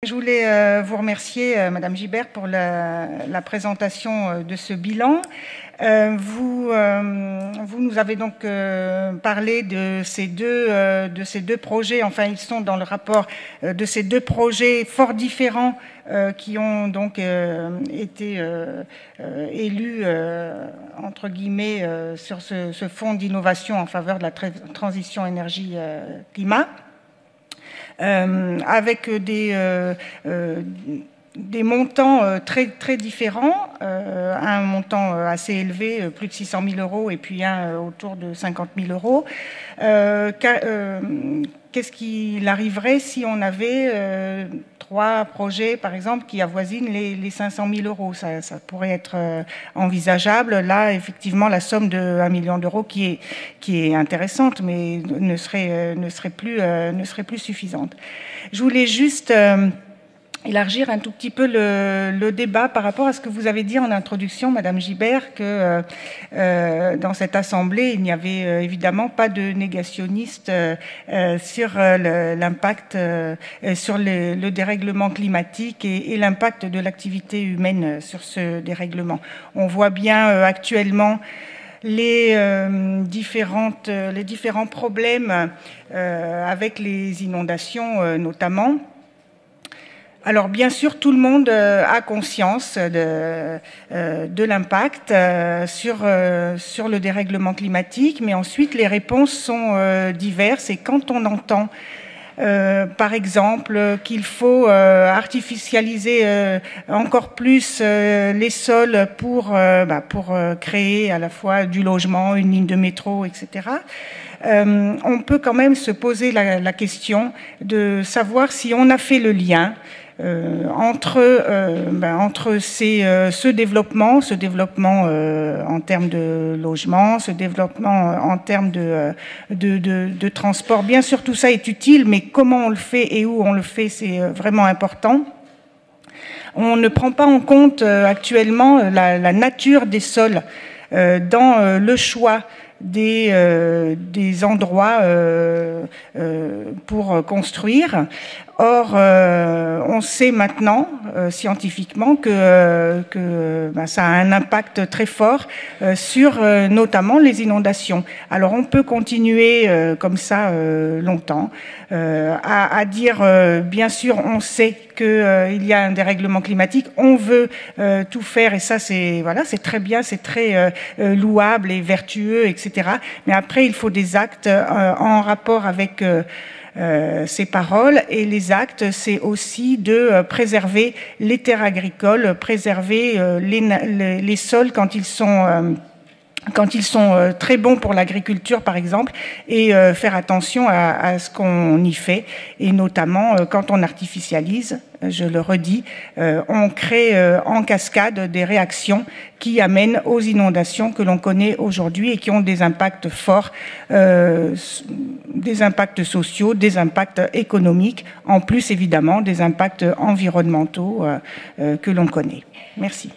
Je voulais vous remercier, Madame Gibert, pour la présentation de ce bilan. Vous nous avez donc parlé de ces deux projets, enfin ils sont dans le rapport de ces deux projets fort différents qui ont donc été élus, entre guillemets, sur ce fonds d'innovation en faveur de la transition énergie-climat. Avec des montants très différents, un montant assez élevé, plus de 600 000 euros, et puis un autour de 50 000 euros. Qu'est-ce qu'il arriverait si on avait 3 projets, par exemple, qui avoisinent les 500 000 euros? Ça pourrait être envisageable. Là, effectivement, la somme de 1 million d'euros qui est intéressante, mais ne serait plus suffisante. Je voulais juste élargir un tout petit peu le débat par rapport à ce que vous avez dit en introduction, Madame Gibert, que dans cette assemblée, il n'y avait évidemment pas de négationnistes sur l'impact, sur le dérèglement climatique et l'impact de l'activité humaine sur ce dérèglement. On voit bien actuellement les différents problèmes avec les inondations notamment. Alors bien sûr, tout le monde a conscience de l'impact sur le dérèglement climatique, mais ensuite les réponses sont diverses. Et quand on entend par exemple qu'il faut artificialiser encore plus les sols pour créer à la fois du logement, une ligne de métro, etc., on peut quand même se poser la question de savoir si on a fait le lien entre ce développement en termes de logement, ce développement en termes de transport. Bien sûr, tout ça est utile, mais comment on le fait et où on le fait, c'est vraiment important. On ne prend pas en compte actuellement la nature des sols dans le choix des endroits pour construire. Or, on sait maintenant scientifiquement que ça a un impact très fort sur notamment les inondations. Alors, on peut continuer comme ça longtemps à dire, bien sûr, on sait qu'il y a un dérèglement climatique, on veut tout faire, et ça, c'est très bien, c'est très louable et vertueux, etc. Mais après, il faut des actes en rapport avec ces paroles, et les actes, c'est aussi de préserver les terres agricoles, préserver les sols quand ils sont très bons pour l'agriculture, par exemple, et faire attention à ce qu'on y fait, et notamment quand on artificialise, je le redis, on crée en cascade des réactions qui amènent aux inondations que l'on connaît aujourd'hui et qui ont des impacts forts, des impacts sociaux, des impacts économiques, en plus évidemment des impacts environnementaux que l'on connaît. Merci.